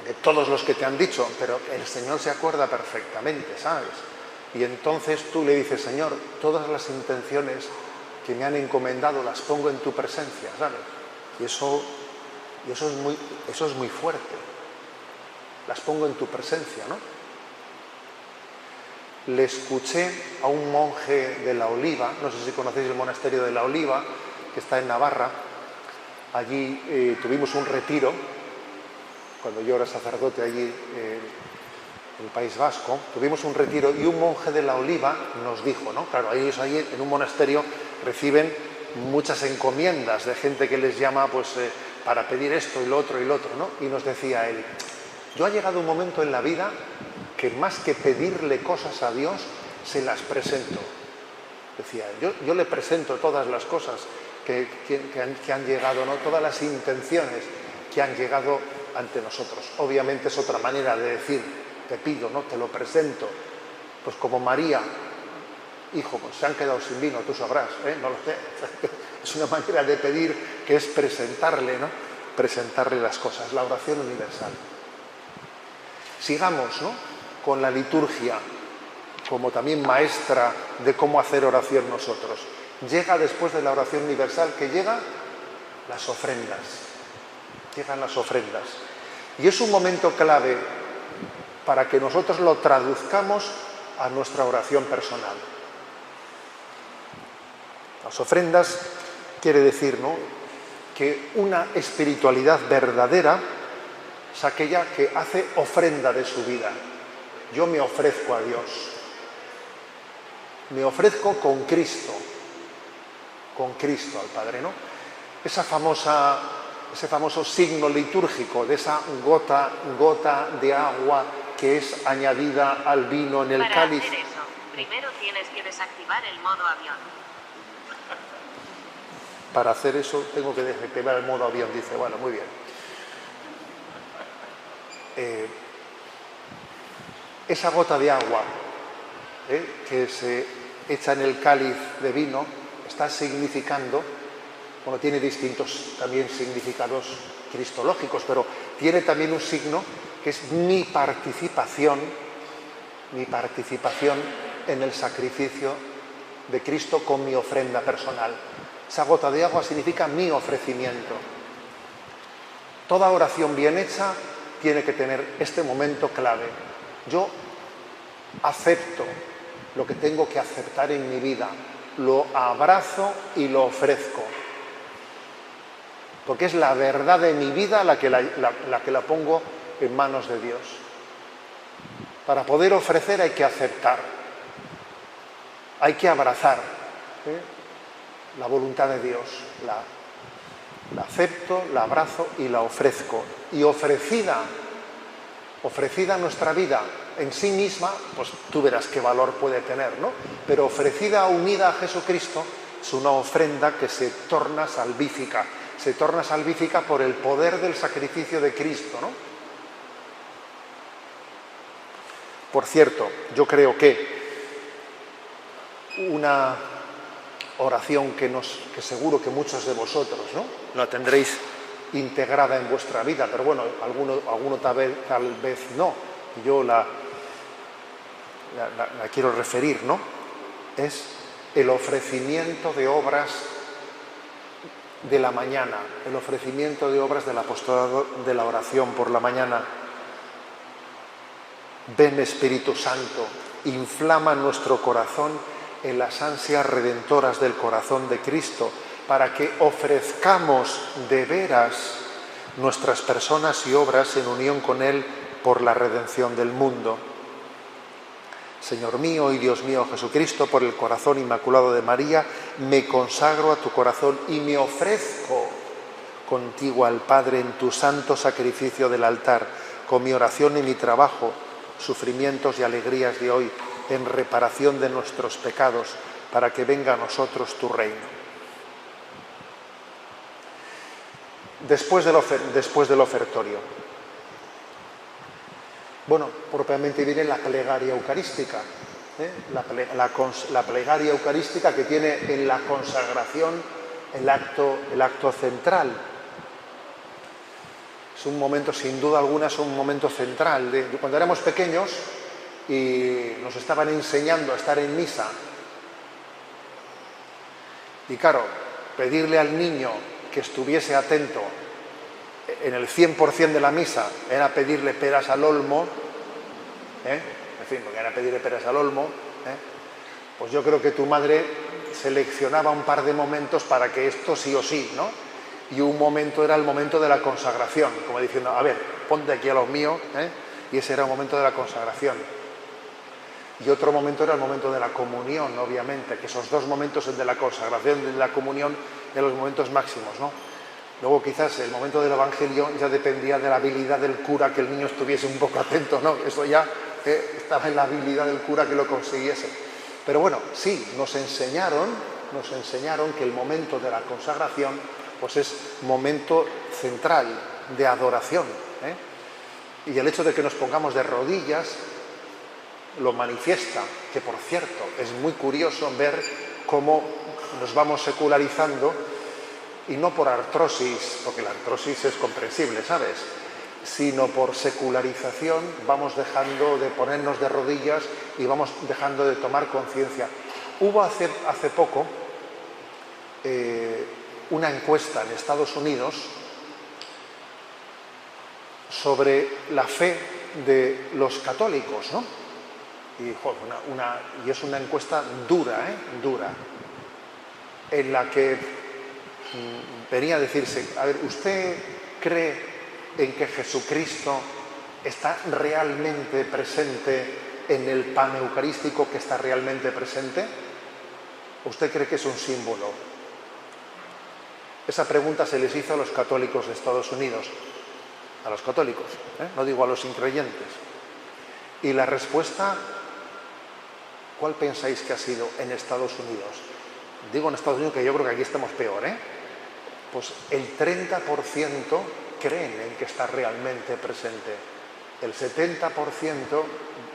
de todos los que te han dicho, pero el Señor se acuerda perfectamente, ¿sabes? Y entonces tú le dices, Señor, todas las intenciones que me han encomendado las pongo en tu presencia, ¿sabes? Y eso es muy fuerte. Las pongo en tu presencia, ¿no? Le escuché a un monje de La Oliva, no sé si conocéis el monasterio de La Oliva, que está en Navarra. Allí tuvimos un retiro, cuando yo era sacerdote allí en el País Vasco, tuvimos un retiro y un monje de La Oliva nos dijo, ¿no? Claro, ellos allí en un monasterio reciben muchas encomiendas de gente que les llama, pues, para pedir esto y lo otro, ¿no? Y nos decía él, yo ha llegado un momento en la vida que más que pedirle cosas a Dios, se las presento. Decía, yo le presento todas las cosas que han llegado, ¿no? Todas las intenciones que han llegado ante nosotros. Obviamente es otra manera de decir, te pido, ¿no? Te lo presento. Pues como María, hijo, pues se han quedado sin vino, tú sabrás, no lo sé. Es una manera de pedir que es presentarle, ¿no? Presentarle las cosas, la oración universal. Sigamos, ¿no?, con la liturgia como también maestra de cómo hacer oración nosotros. Llega después de la oración universal, que llegan las ofrendas. Llegan las ofrendas. Y es un momento clave para que nosotros lo traduzcamos a nuestra oración personal. Las ofrendas quiere decir, ¿no?, que una espiritualidad verdadera es aquella que hace ofrenda de su vida. Yo me ofrezco a Dios. Me ofrezco con Cristo al Padre, ¿no? Ese famoso signo litúrgico de esa gota de agua que es añadida al vino en el cáliz. Para hacer eso, primero tienes que desactivar el modo avión. Para hacer eso tengo que desactivar el modo avión, dice. Bueno, muy bien. Esa gota de agua que se echa en el cáliz de vino está significando, bueno, tiene distintos también significados cristológicos, pero tiene también un signo que es mi participación en el sacrificio de Cristo con mi ofrenda personal. Esa gota de agua significa mi ofrecimiento. Toda oración bien hecha tiene que tener este momento clave. Yo acepto lo que tengo que aceptar en mi vida, lo abrazo y lo ofrezco. Porque es la verdad de mi vida la que la pongo en manos de Dios. Para poder ofrecer hay que aceptar, hay que abrazar la voluntad de Dios. La acepto, la abrazo y la ofrezco. Y ofrecida nuestra vida en sí misma, pues tú verás qué valor puede tener, ¿no? Pero ofrecida, unida a Jesucristo, es una ofrenda que se torna salvífica. Se torna salvífica por el poder del sacrificio de Cristo, ¿no? Por cierto, yo creo que oración que seguro que muchos de vosotros, ¿no?, la tendréis integrada en vuestra vida, pero bueno, alguno tal vez no. Yo la quiero referir, ¿no? Es el ofrecimiento de obras de la mañana, el ofrecimiento de obras del apostolado de la oración por la mañana. Ven, Espíritu Santo, inflama nuestro corazón en las ansias redentoras del corazón de Cristo, para que ofrezcamos de veras nuestras personas y obras en unión con Él por la redención del mundo. Señor mío y Dios mío Jesucristo, por el corazón inmaculado de María, me consagro a tu corazón y me ofrezco contigo al Padre en tu santo sacrificio del altar, con mi oración y mi trabajo, sufrimientos y alegrías de hoy, en reparación de nuestros pecados, para que venga a nosotros tu reino. Después del ofertorio, bueno, propiamente viene la plegaria eucarística, la plegaria eucarística que tiene en la consagración el acto central. Es un momento, sin duda alguna, es un momento central. Cuando éramos pequeños y nos estaban enseñando a estar en misa, y claro, pedirle al niño que estuviese atento en el 100% de la misa era pedirle peras al olmo, en fin, porque era pedirle peras al olmo, pues yo creo que tu madre seleccionaba un par de momentos para que esto sí o sí, ¿no? Y un momento era el momento de la consagración, como diciendo, a ver, ponte aquí a los míos, y ese era el momento de la consagración. Y otro momento era el momento de la comunión, obviamente, que esos dos momentos, el de la consagración y el de la comunión, eran los momentos máximos, ¿no? Luego quizás el momento del Evangelio ya dependía de la habilidad del cura, que el niño estuviese un poco atento, ¿no? Eso ya estaba en la habilidad del cura que lo consiguiese. Pero bueno, sí, nos enseñaron que el momento de la consagración pues es momento central de adoración, y el hecho de que nos pongamos de rodillas lo manifiesta, que por cierto es muy curioso ver cómo nos vamos secularizando, y no por artrosis, porque la artrosis es comprensible, ¿sabes?, sino por secularización vamos dejando de ponernos de rodillas y vamos dejando de tomar conciencia. Hubo hace poco una encuesta en Estados Unidos sobre la fe de los católicos, ¿no? Y es una encuesta dura, dura, en la que venía a decirse, a ver, ¿usted cree en que Jesucristo está realmente presente en el pan eucarístico, que está realmente presente? ¿Usted cree que es un símbolo? Esa pregunta se les hizo a los católicos de Estados Unidos, a los católicos, no digo a los increyentes. Y la respuesta, ¿cuál pensáis que ha sido en Estados Unidos? Digo en Estados Unidos, que yo creo que aquí estamos peor, Pues el 30% creen en que está realmente presente. El 70%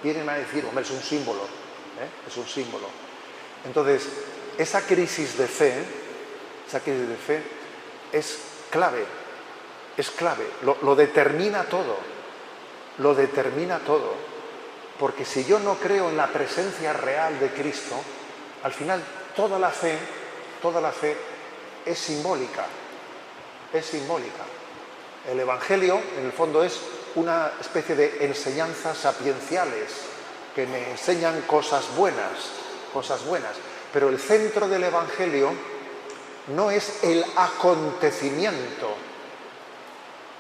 vienen a decir, hombre, es un símbolo, es un símbolo. Entonces, esa crisis de fe es clave, lo determina todo, porque si yo no creo en la presencia real de Cristo, al final toda la fe es simbólica. El Evangelio, en el fondo, es una especie de enseñanzas sapienciales que me enseñan cosas buenas, pero el centro del Evangelio no es el acontecimiento,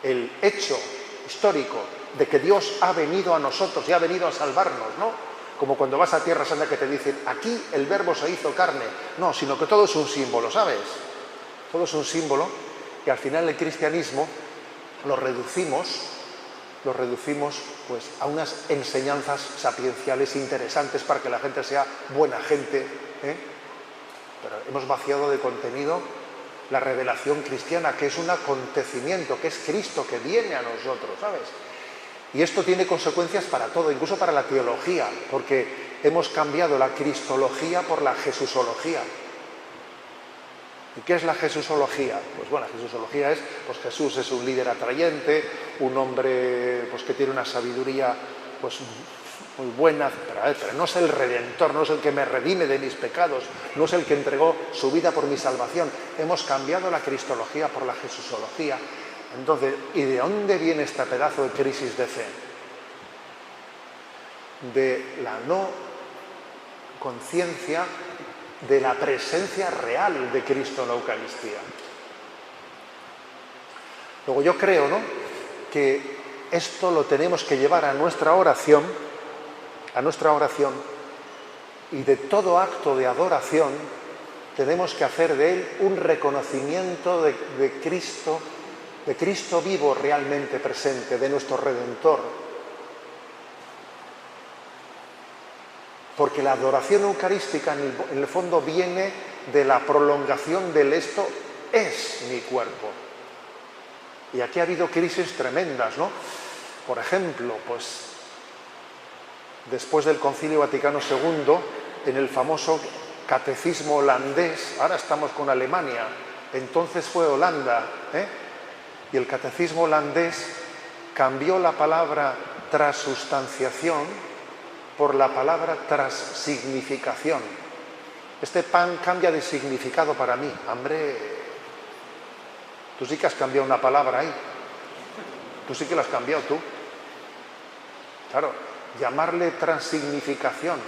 el hecho histórico de que Dios ha venido a nosotros y ha venido a salvarnos, ¿no? Como cuando vas a Tierra Santa, que te dicen, aquí el Verbo se hizo carne. No, sino que todo es un símbolo, ¿sabes? Todo es un símbolo, y al final el cristianismo lo reducimos pues a unas enseñanzas sapienciales interesantes para que la gente sea buena gente, Pero hemos vaciado de contenido la revelación cristiana, que es un acontecimiento, que es Cristo que viene a nosotros, ¿sabes? Y esto tiene consecuencias para todo, incluso para la teología, porque hemos cambiado la cristología por la jesusología. ¿Y qué es la Jesusología? Pues bueno, la Jesusología es, pues Jesús es un líder atrayente, un hombre pues que tiene una sabiduría pues muy buena, pero no es el Redentor, no es el que me redime de mis pecados, no es el que entregó su vida por mi salvación. Hemos cambiado la Cristología por la Jesusología. Entonces, ¿y de dónde viene este pedazo de crisis de fe? De la no conciencia de la presencia real de Cristo en la Eucaristía. Luego yo creo, ¿no?, que esto lo tenemos que llevar a nuestra oración, y de todo acto de adoración tenemos que hacer de él un reconocimiento de Cristo vivo realmente presente, de nuestro Redentor. Porque la adoración eucarística en el fondo viene de la prolongación del esto es mi cuerpo. Y aquí ha habido crisis tremendas, ¿no? Por ejemplo, pues después del Concilio Vaticano II, en el famoso catecismo holandés, ahora estamos con Alemania, entonces fue Holanda, y el catecismo holandés cambió la palabra transustanciación por la palabra transignificación. Este pan cambia de significado para mí. Hombre, tú sí que has cambiado una palabra ahí. Tú sí que la has cambiado tú. Claro, llamarle transignificación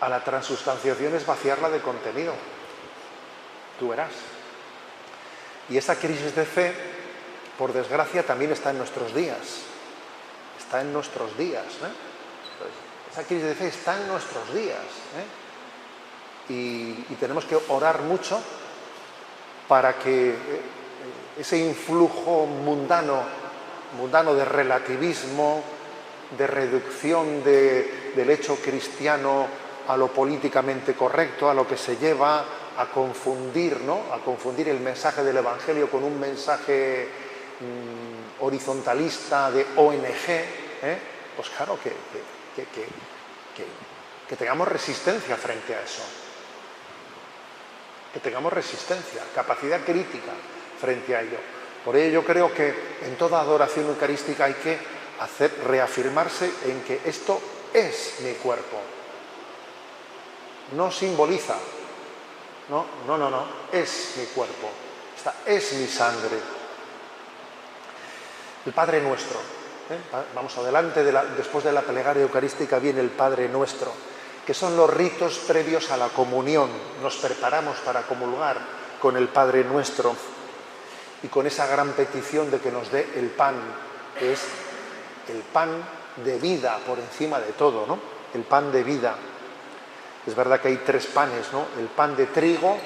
a la transustanciación es vaciarla de contenido. Tú verás. Y esa crisis de fe, por desgracia, también está en nuestros días. Está en nuestros días, Esa crisis de fe está en nuestros días, y tenemos que orar mucho para que ese influjo mundano de relativismo, de reducción del hecho cristiano a lo políticamente correcto, a lo que se lleva a confundir, a confundir el mensaje del Evangelio con un mensaje horizontalista de ONG, pues claro que tengamos resistencia frente a eso, que tengamos resistencia, capacidad crítica frente a ello. Por ello yo creo que en toda adoración eucarística hay que reafirmarse en que esto es mi cuerpo, no simboliza, no, es mi cuerpo, esta es mi sangre. El Padre Nuestro. Vamos adelante, después de la plegaria eucarística viene el Padre Nuestro, que son los ritos previos a la comunión. Nos preparamos para comulgar con el Padre Nuestro y con esa gran petición de que nos dé el pan, que es el pan de vida por encima de todo, ¿no? El pan de vida. Es verdad que hay tres panes, ¿no? El pan de trigo,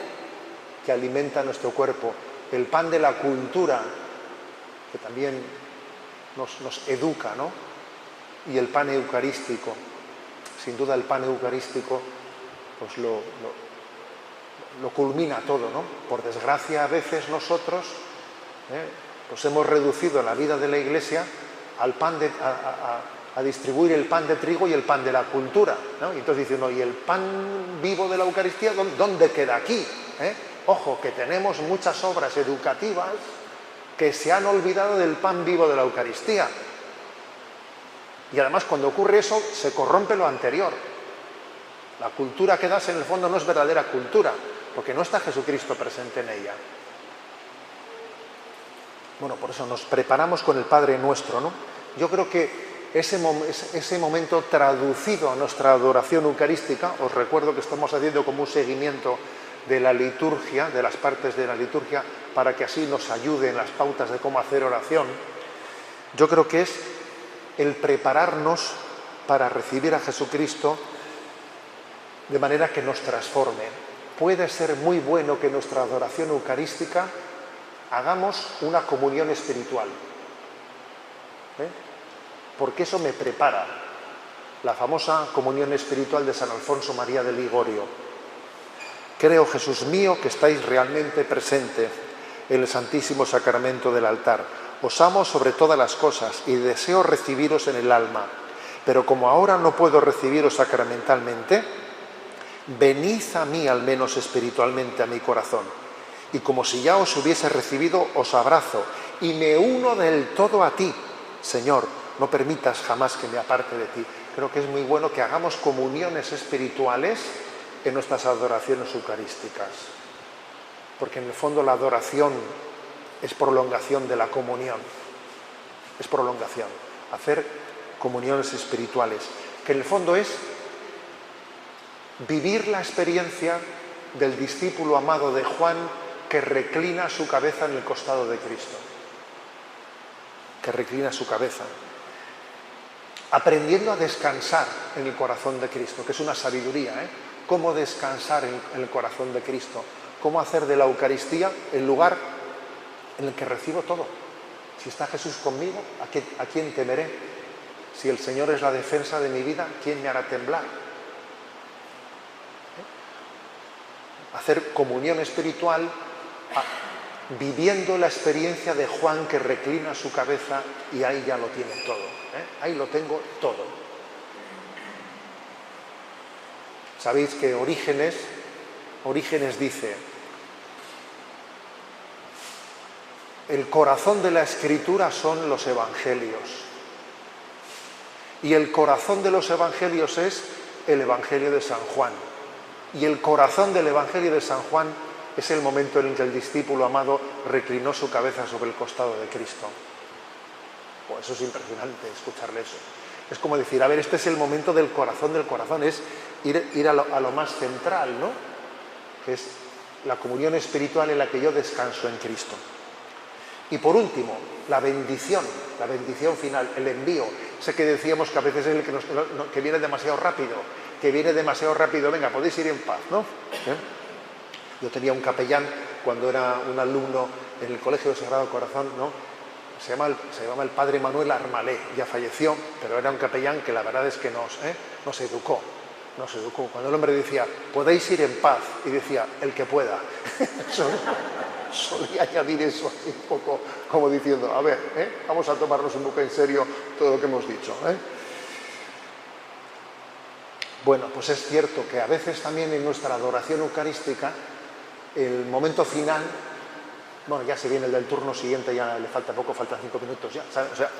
que alimenta nuestro cuerpo, el pan de la cultura, que también nos educa, ¿no? Y el pan eucarístico. Sin duda el pan eucarístico pues lo culmina todo, ¿no? Por desgracia a veces nosotros pues hemos reducido en la vida de la Iglesia al pan a distribuir el pan de trigo y el pan de la cultura, ¿no? Y entonces dicen, ¿y el pan vivo de la Eucaristía dónde queda aquí? Ojo, que tenemos muchas obras educativas que se han olvidado del pan vivo de la Eucaristía. Y además cuando ocurre eso se corrompe lo anterior. La cultura que das en el fondo no es verdadera cultura, porque no está Jesucristo presente en ella. Bueno, por eso nos preparamos con el Padre Nuestro, ¿no? Yo creo que ese momento traducido a nuestra adoración eucarística, os recuerdo que estamos haciendo como un seguimiento de la liturgia, de las partes de la liturgia, para que así nos ayuden las pautas de cómo hacer oración. Yo creo que es el prepararnos para recibir a Jesucristo de manera que nos transforme. Puede ser muy bueno que nuestra adoración eucarística hagamos una comunión espiritual, porque eso me prepara. La famosa comunión espiritual de San Alfonso María de Ligorio. Creo, Jesús mío, que estáis realmente presente en el Santísimo Sacramento del altar. Os amo sobre todas las cosas y deseo recibiros en el alma. Pero como ahora no puedo recibiros sacramentalmente, venid a mí al menos espiritualmente a mi corazón. y como si ya os hubiese recibido, os abrazo y me uno del todo a ti. Señor, no permitas jamás que me aparte de ti. Creo que es muy bueno que hagamos comuniones espirituales en nuestras adoraciones eucarísticas, porque en el fondo la adoración es prolongación de la comunión, es prolongación, hacer comuniones espirituales, que en el fondo es vivir la experiencia del discípulo amado de Juan que reclina su cabeza en el costado de Cristo, que reclina su cabeza, aprendiendo a descansar en el corazón de Cristo, que es una sabiduría, cómo descansar en el corazón de Cristo, cómo hacer de la Eucaristía el lugar en el que recibo todo. Si está Jesús conmigo, ¿a quién temeré? Si el Señor es la defensa de mi vida, ¿quién me hará temblar? Hacer comunión espiritual viviendo la experiencia de Juan que reclina su cabeza y ahí ya lo tiene todo, ahí lo tengo todo. Sabéis que Orígenes dice: el corazón de la Escritura son los Evangelios y el corazón de los Evangelios es el Evangelio de San Juan, y el corazón del Evangelio de San Juan es el momento en el que el discípulo amado reclinó su cabeza sobre el costado de Cristo. Pues eso es impresionante, escucharle eso. Es como decir, a ver, este es el momento del corazón, es ir a lo más central, ¿no? Que es la comunión espiritual en la que yo descanso en Cristo. Y por último, la bendición final, el envío. Sé que decíamos que a veces es el que viene demasiado rápido, venga, podéis ir en paz, ¿no? Yo tenía un capellán cuando era un alumno en el Colegio del Sagrado Corazón, ¿no? Se llamaba el padre Manuel Armalé, ya falleció, pero era un capellán que la verdad es que nos educó. Cuando el hombre decía, podéis ir en paz, y decía, el que pueda. Solía añadir eso así un poco como diciendo, a ver, vamos a tomarnos un poco en serio todo lo que hemos dicho. Bueno, pues es cierto que a veces también en nuestra adoración eucarística, el momento final, bueno, ya se viene el del turno siguiente, ya le falta poco, faltan 5 minutos ya, ¿sabes? O sea,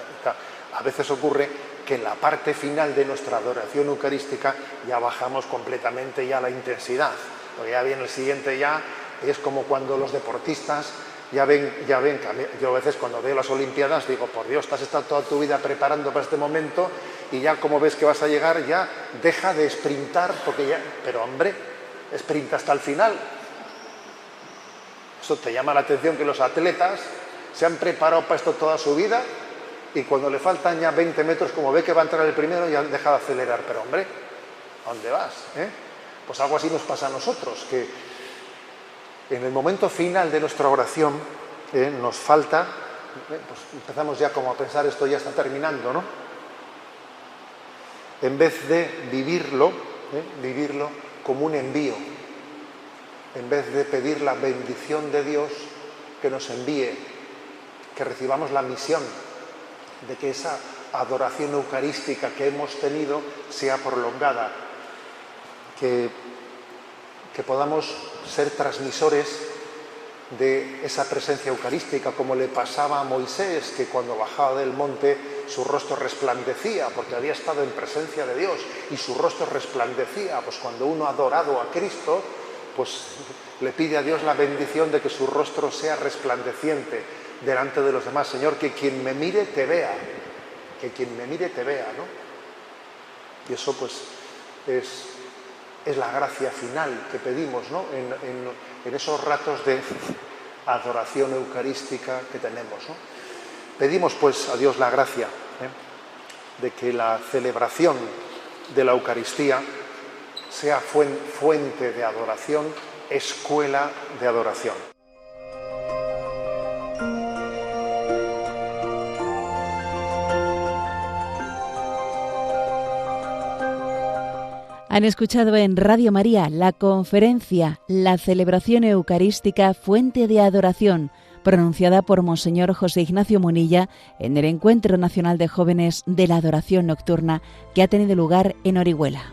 a veces ocurre que en la parte final de nuestra adoración eucarística ya bajamos completamente ya la intensidad, porque ya viene el siguiente ya, y es como cuando los deportistas ya ven, yo a veces cuando veo las Olimpiadas digo, por Dios, te has estado toda tu vida preparando para este momento y ya como ves que vas a llegar, ya deja de sprintar, porque ya, pero hombre, sprinta hasta el final. Eso te llama la atención, que los atletas se han preparado para esto toda su vida y cuando le faltan ya 20 metros, como ve que va a entrar el primero, ya deja de acelerar. Pero hombre, ¿a dónde vas? Pues algo así nos pasa a nosotros, que en el momento final de nuestra oración nos falta, pues empezamos ya como a pensar, esto ya está terminando, ¿no? En vez de vivirlo como un envío, en vez de pedir la bendición de Dios que nos envíe, que recibamos la misión de que esa adoración eucarística que hemos tenido sea prolongada, que podamos ser transmisores de esa presencia eucarística, como le pasaba a Moisés, que cuando bajaba del monte su rostro resplandecía, porque había estado en presencia de Dios, y su rostro resplandecía. Pues cuando uno ha adorado a Cristo, pues le pide a Dios la bendición de que su rostro sea resplandeciente delante de los demás. Señor, que quien me mire te vea, ¿no? Y eso pues es la gracia final que pedimos, ¿no? En esos ratos de adoración eucarística que tenemos, ¿no? Pedimos pues a Dios la gracia de que la celebración de la Eucaristía sea fuente de adoración, escuela de adoración. Han escuchado en Radio María la conferencia La celebración eucarística, fuente de adoración, pronunciada por Monseñor José Ignacio Munilla en el Encuentro Nacional de Jóvenes de la Adoración Nocturna que ha tenido lugar en Orihuela.